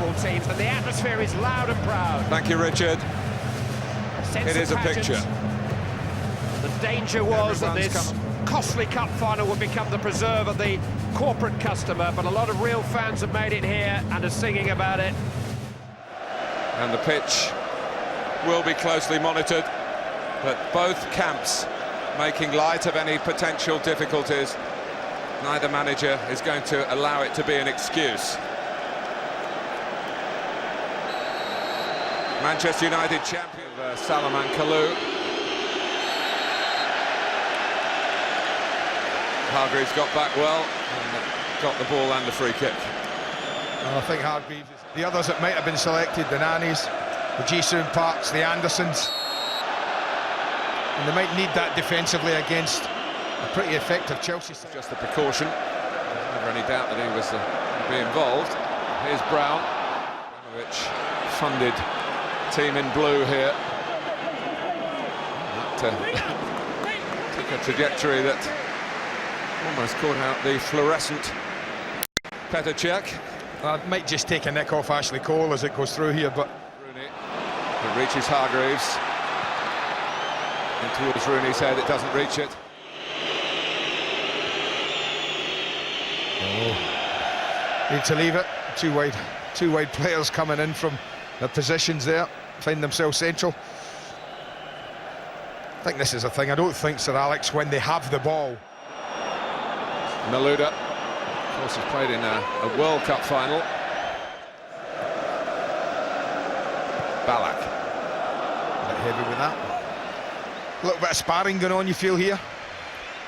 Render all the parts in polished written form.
football teams, and the atmosphere is loud and proud. Thank you, Richard. It is a picture. The danger was that this costly cup final would become the preserve of the corporate customer, but a lot of real fans have made it here and are singing about it. And the pitch will be closely monitored, but both camps making light of any potential difficulties. Neither manager is going to allow it to be an excuse. Manchester United champion, Salomon Kalou. Hargreaves got back well and got the ball and the free kick. Well, I think Hargreaves, the others that might have been selected, the Nannies, the Ji-Soon Parks, the Andersons, and they might need that defensively against a pretty effective Chelsea side. Just a precaution. There's never any doubt that he was be involved. Here's Brown, which funded team in blue here. That took a trajectory that almost caught out the fluorescent Petr Cech. It might just take a nick off Ashley Cole as it goes through here, but Rooney, it reaches Hargreaves. And towards Rooney's head, it doesn't reach it. Oh. Need to leave it. Two wide players coming in from their positions there, find themselves central. I think this is a thing. I don't think, Sir Alex, when they have the ball. Malouda, of course, has played in a World Cup final. Ballack. A bit heavy with that. A little bit of sparring going on, you feel here.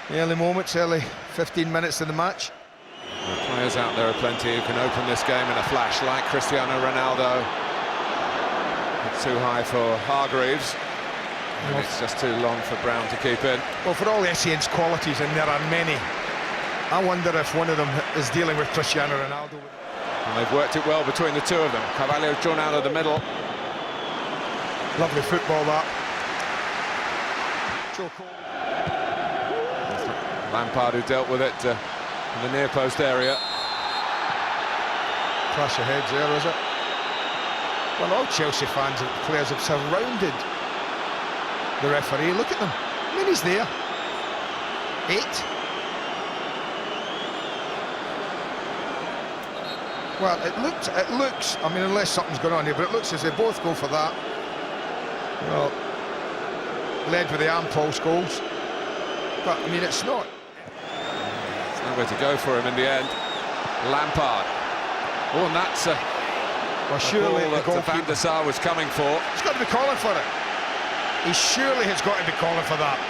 The early moments, early 15 minutes of the match. The players out there are plenty who can open this game in a flash, like Cristiano Ronaldo. It's too high for Hargreaves. And it's just too long for Brown to keep in. Well, for all Essien's qualities, and there are many, I wonder if one of them is dealing with Cristiano Ronaldo. And they've worked it well between the two of them. Carvalho's drawn out of the middle. Lovely football, that. Lampard, who dealt with it in the near post area. Clash of heads there, is it? Well, all Chelsea fans and players have surrounded the referee. Look at them. I mean, he's there. 8. Well, it looks, I mean, unless something's going on here, but it looks as they both go for that. Well, led with the arm pulse goals. But, I mean, it's not. There's nowhere to go for him in the end. Lampard. Oh, and that's well, surely the ball that Van der Sar was coming for. He's got to be calling for it. He surely has got to be calling for that.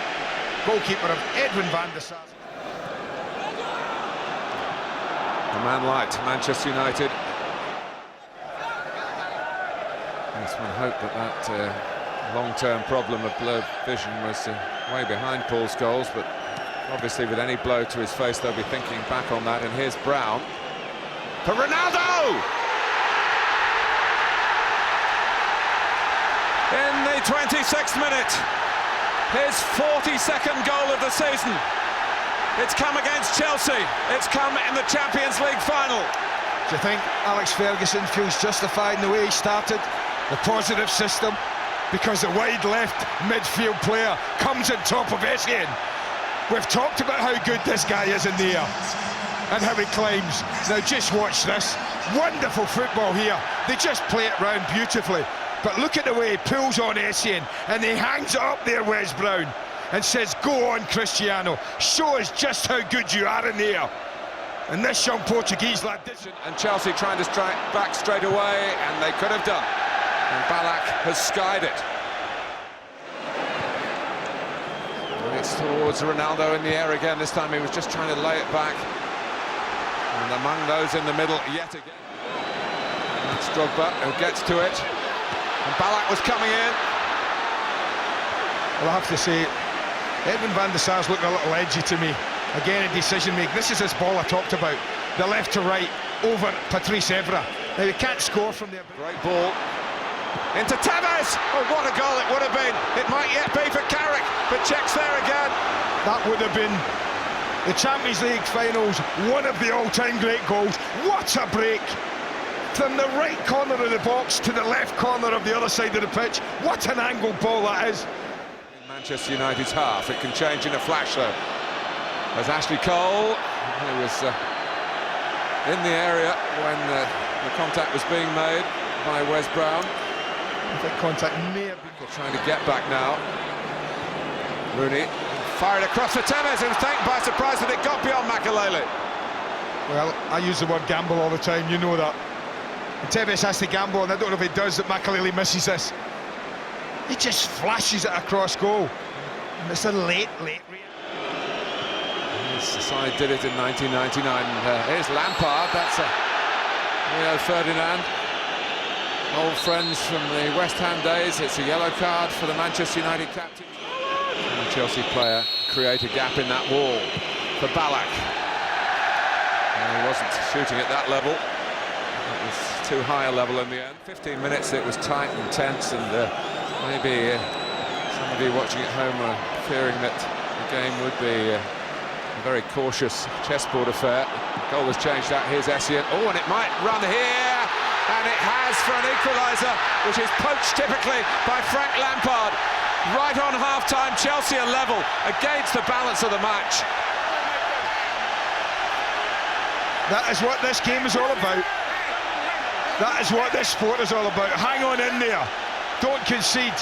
Goalkeeper of Edwin van der Sar. A man like Manchester United. Yes, one hope that long-term problem of blurred vision was way behind Paul's goals, but obviously with any blow to his face they'll be thinking back on that. And here's Brown for Ronaldo! In the 26th minute, his 42nd goal of the season. It's come against Chelsea. It's come in the Champions League final. Do you think Alex Ferguson feels justified in the way he started? The positive system? Because the wide left midfield player comes on top of Essien. We've talked about how good this guy is in the air and how he climbs. Now just watch this. Wonderful football here. They just play it round beautifully. But look at the way he pulls on Essien and he hangs it up there, Wes Brown, and says, go on, Cristiano, show us just how good you are in the air. And this young Portuguese lad did it. And Chelsea trying to strike back straight away, and they could have done. And Ballack has skied it. And it's towards Ronaldo in the air again. This time he was just trying to lay it back. And among those in the middle, yet again. And that's Drogba who gets to it. And Ballack was coming in. Well, I have to say, Edwin van der Sar's looking a little edgy to me. Again, in decision-making. This is his ball I talked about. The left to right, over Patrice Evra. Now, he can't score from there. Great ball. Into Tevez! Oh, what a goal it would have been. It might yet be for Carrick, but Cech's there again. That would have been the Champions League finals, one of the all-time great goals. What a break from the right corner of the box to the left corner of the other side of the pitch. What an angled ball that is. In Manchester United's half, it can change in a flash though. There's Ashley Cole, who was in the area when the contact was being made by Wes Brown. I think contact may have been... Trying to get back now. Rooney fired across for Tevez, and was taken by surprise that it got beyond Makelele. Well, I use the word gamble all the time, you know that. And Tevez has to gamble, and I don't know if he does, that Makelele misses this. He just flashes it across goal. And it's a late. The side did it in 1999. Here's Lampard, that's Rio Ferdinand. Old friends from the West Ham days. It's a yellow card for the Manchester United captain. And the Chelsea player create a gap in that wall for Ballack. He wasn't shooting at that level. It was too high a level in the end. 15 minutes, it was tight and tense, and maybe some of you watching at home are fearing that the game would be a very cautious chessboard affair. The goal has changed that. Here's Essien. Oh, and it might run here, and it has for an equaliser, which is poached typically by Frank Lampard. Right on half-time, Chelsea are level against the balance of the match. That is what this game is all about. That is what this sport is all about. Hang on in there. Don't concede.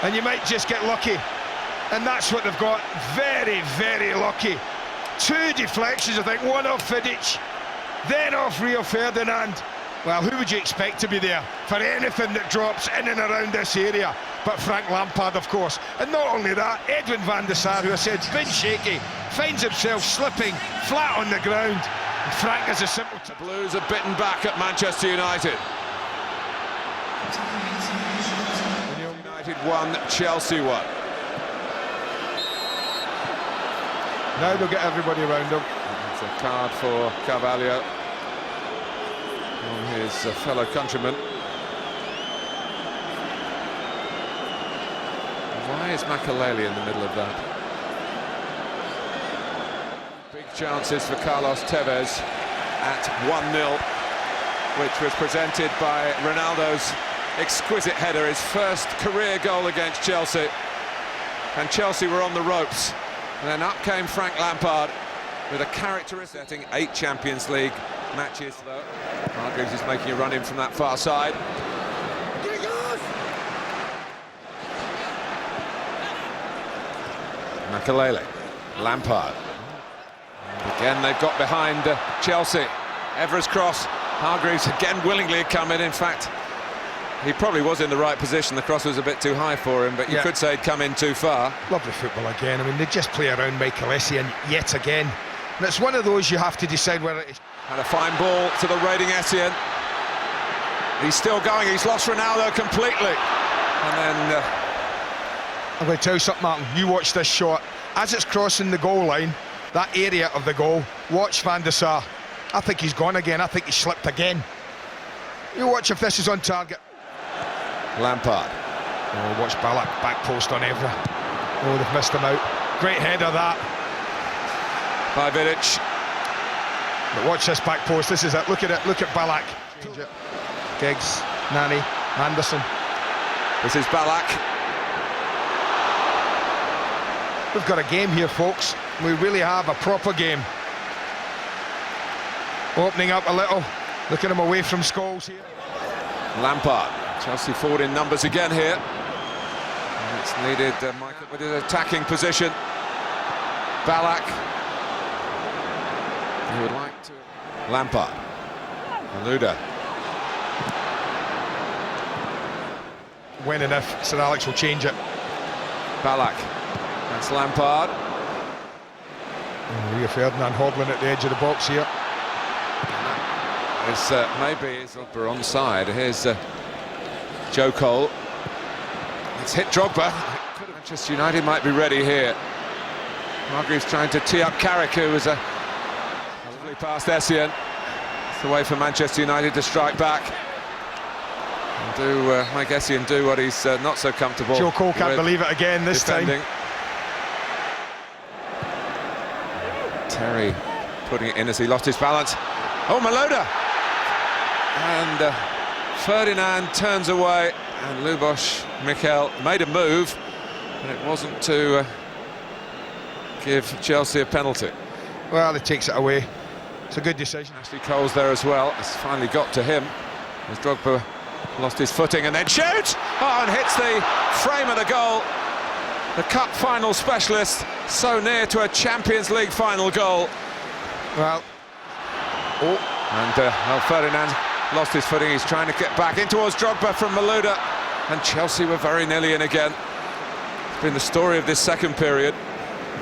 And you might just get lucky. And that's what they've got. Very, very lucky. Two deflections, I think. One off Vidic, then off Rio Ferdinand. Well, who would you expect to be there for anything that drops in and around this area? But Frank Lampard, of course. And not only that, Edwin van der Sar, who I said has been shaky, finds himself slipping flat on the ground. And Frank is a simple... The Blues are bitten back at Manchester United. United won, Chelsea won. Now they'll get everybody around him. It's a card for Carvalho on his fellow countryman. Why is Makelele in the middle of that? Big chances for Carlos Tevez at 1-0, which was presented by Ronaldo's exquisite header, his first career goal against Chelsea. And Chelsea were on the ropes. And then up came Frank Lampard with a characteristic setting. 8 Champions League matches, though. Hargreaves is making a run in from that far side. Makelele, Lampard. And again, they've got behind Chelsea. Evra's cross. Hargreaves again willingly come in. In fact, he probably was in the right position. The cross was a bit too high for him, but you could say he'd come in too far. Lovely football again. I mean, they just play around Michael Essien yet again. And it's one of those you have to decide whether it is. And a fine ball to the raiding Essien. He's still going. He's lost Ronaldo completely. And then... I'm going to tell you something, Martin. You watch this shot. As it's crossing the goal line, that area of the goal, watch Van der Sar. I think he's gone again. I think he slipped again. You watch if this is on target. Lampard. Oh, watch Ballack, back post on Evra. Oh, they've missed him out. Great header that. By Vidic. But watch this back post, this is it. Look at it, look at Ballack. Change it. Giggs, Nani, Anderson. This is Ballack. We've got a game here, folks. We really have a proper game. Opening up a little. Look at him away from Scholes here. Lampard. Chelsea forward in numbers again here. And it's needed Michael with his attacking position. Ballack. He would like to... Lampard. Malouda. When and if Sir Alex will change it. Ballack. That's Lampard. Rio Ferdinand hobbling at the edge of the box here. It's maybe it's upper onside. Here's Joe Cole. It's hit Drogba. Manchester United might be ready here. Hargreaves trying to tee up Carrick, who was a lovely past Essien. It's the way for Manchester United to strike back and do make Essien do what he's not so comfortable. Joe Cole can't believe it again this defending. time. Terry putting it in as he lost his balance. Oh, Malouda! and Ferdinand turns away, and Lubos Mikel made a move, and it wasn't to give Chelsea a penalty. Well, he takes it away. It's a good decision. Ashley Cole's there as well. It's finally got to him as Drogba lost his footing and then shoots! Oh, and hits the frame of the goal. The cup final specialist, so near to a Champions League final goal. Well, And Ferdinand lost his footing. He's trying to get back in towards Drogba from Malouda, and Chelsea were very nearly in again. It's been the story of this second period.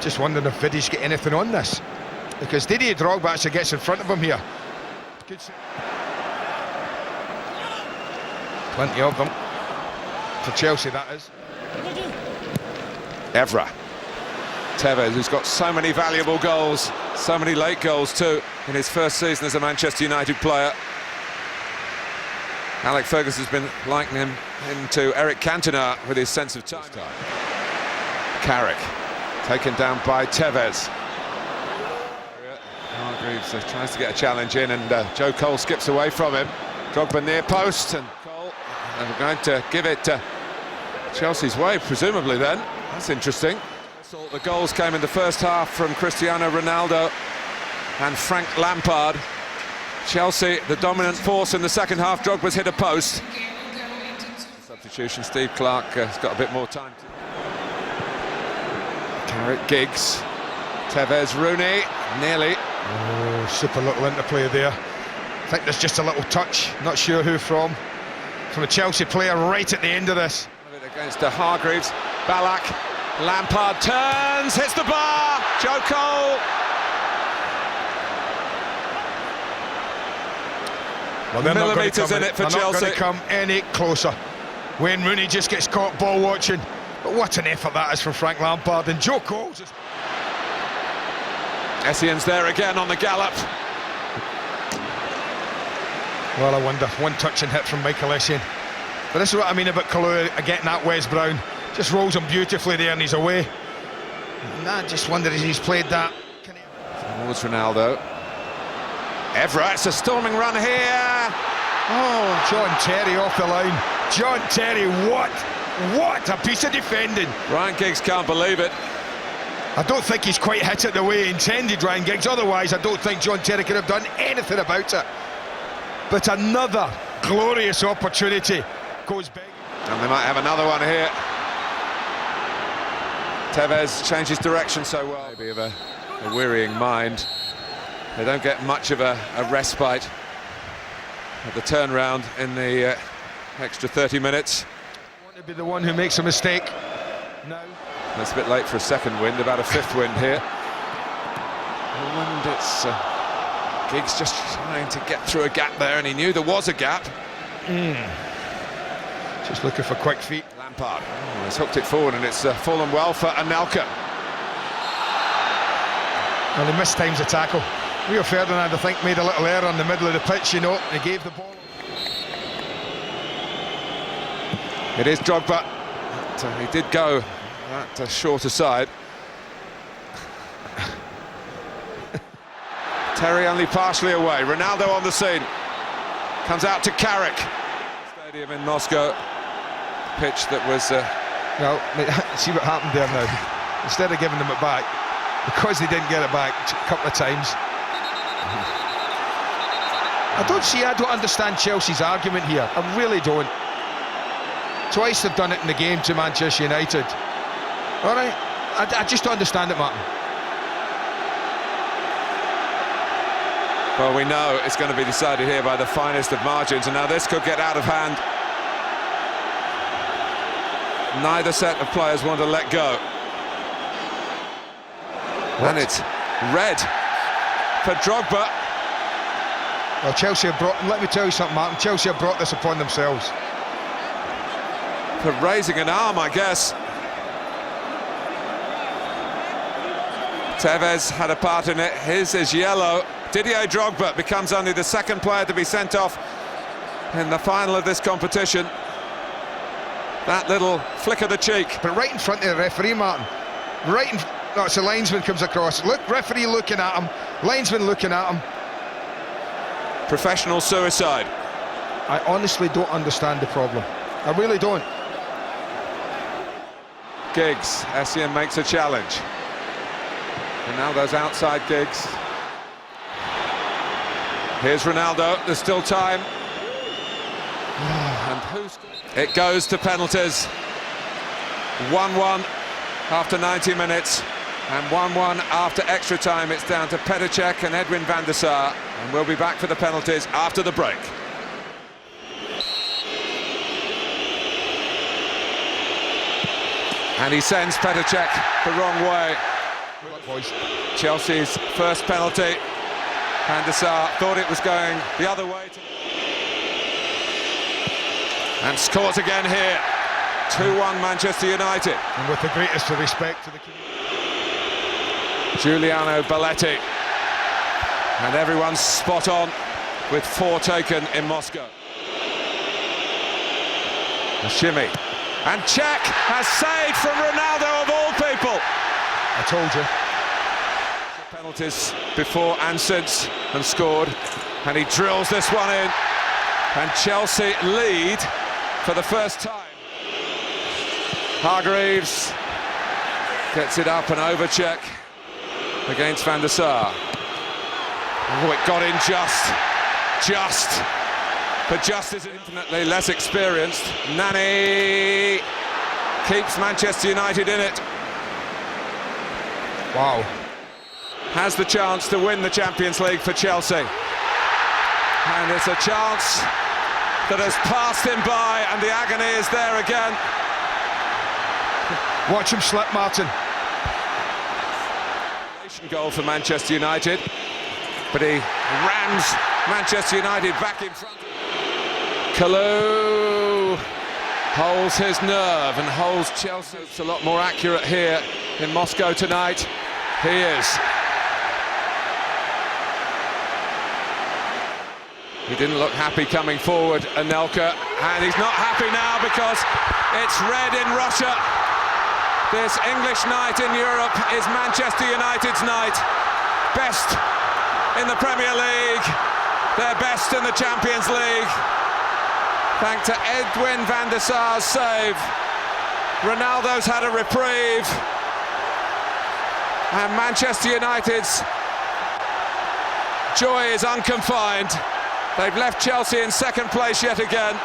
just wondering if Vidi's get anything on this, because Didier Drogba actually gets in front of him here. Good. Plenty of them for Chelsea, that is. Evra. Tevez, who's got so many valuable goals, so many late goals too, in his first season as a Manchester United player. Alex Ferguson's been likening him to Eric Cantona with his sense of time. Carrick, taken down by Tevez. Hargreaves tries to get a challenge in, and Joe Cole skips away from him. Drogba near post, and Cole, and we're going to give it Chelsea's way, presumably then. That's interesting. The goals came in the first half from Cristiano Ronaldo and Frank Lampard. Chelsea, the dominant force in the second half. Drogba's hit a post. Substitution, Steve Clarke has got a bit more time. Carrick, Giggs, Tevez, Rooney, nearly. Oh, super little interplay there. I think there's just a little touch, not sure who from a Chelsea player right at the end of this. Against Hargreaves, Ballack, Lampard turns, hits the bar, Joe Cole. Well, they're millimetres in it for Chelsea. Not going to come any closer. Wayne Rooney just gets caught ball watching. But what an effort that is from Frank Lampard, and Joe Cole's. Essien's there again on the gallop. Well, I wonder, one touch and hit from Michael Essien. But this is what I mean about Kalou getting that Wes Brown. Just rolls him beautifully there and he's away. And I just wonder if he's played that. Towards Ronaldo. Evra, it's a storming run here. Oh, John Terry off the line. John Terry, what a piece of defending. Ryan Giggs can't believe it. I don't think he's quite hit it the way he intended, Ryan Giggs. Otherwise, I don't think John Terry could have done anything about it. But another glorious opportunity goes big. And they might have another one here. Tevez changes direction so well. Maybe of a wearying mind. They don't get much of a respite at the turnaround in the extra 30 minutes. Want to be the one who makes a mistake? No. That's a bit late for a second wind, about a fifth wind here. And it's Giggs just trying to get through a gap there, and he knew there was a gap. Just looking for quick feet. Lampard has hooked it forward, and it's fallen well for Anelka. Well, he mistimes the tackle. Rio Ferdinand, I think, made a little error in the middle of the pitch, you know, and he gave the ball. It is Drogba. But, he did go that shorter side. Terry only partially away. Ronaldo on the scene. Comes out to Carrick. Stadium in Moscow. Pitch that was... Well, see what happened there now. Instead of giving them it back, because they didn't get it back a couple of times. I don't understand Chelsea's argument here. I really don't. Twice they've done it in the game to Manchester United. All right, I just don't understand it, Martin. Well, we know it's going to be decided here by the finest of margins, and now this could get out of hand. Neither set of players want to let go. And it's red for Drogba. Well, Chelsea have brought, let me tell you something, Martin, Chelsea have brought this upon themselves. For raising an arm, I guess. Tevez had a part in it. His is yellow. Didier Drogba becomes only the second player to be sent off in the final of this competition. That little flick of the cheek. But right in front of the referee, Martin. Right in... No, it's a linesman comes across. Look, referee looking at him. Linesman looking at him. Professional suicide. I honestly don't understand the problem. I really don't. Giggs, Essien makes a challenge. And now those outside Giggs. Here's Ronaldo, there's still time. And who's... It goes to penalties. 1-1 after 90 minutes. And 1-1 after extra time. It's down to Petr and Edwin van der Sar. And we'll be back for the penalties after the break. And he sends Petr the wrong way. Chelsea's first penalty. Van der Sar thought it was going the other way. And scores again here. 2-1 Manchester United. And with the greatest of respect to the community. Giuliano Belletti. And everyone's spot on with 4 taken in Moscow. A shimmy. And Cech has saved from Ronaldo of all people. I told you. Penalties before and since, and scored. And he drills this one in. And Chelsea lead for the first time. Hargreaves gets it up and over Cech against Van der Sar. Oh, it got in just. But just is infinitely less experienced. Nani keeps Manchester United in it. Wow. Has the chance to win the Champions League for Chelsea. And it's a chance that has passed him by, and the agony is there again. Watch him slip, Martin. Goal for Manchester United, but he rams Manchester United back in front. Kalou holds his nerve and holds Chelsea. It's a lot more accurate here in Moscow tonight. He is. He didn't look happy coming forward, Anelka, and he's not happy now because it's red in Russia. This English night in Europe is Manchester United's night. Best in the Premier League, their best in the Champions League. Thanks to Edwin van der Sar's save. Ronaldo's had a reprieve. And Manchester United's joy is unconfined. They've left Chelsea in second place yet again.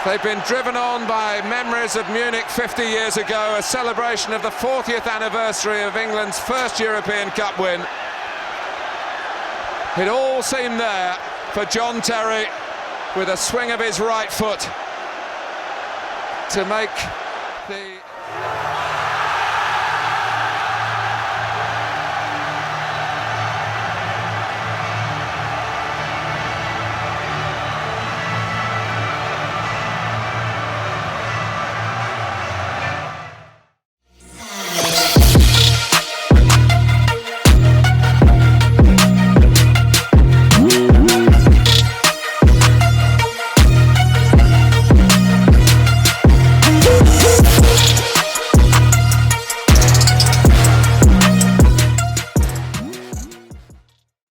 They've been driven on by memories of Munich 50 years ago, a celebration of the 40th anniversary of England's first European Cup win. It all seemed there for John Terry, with a swing of his right foot to make the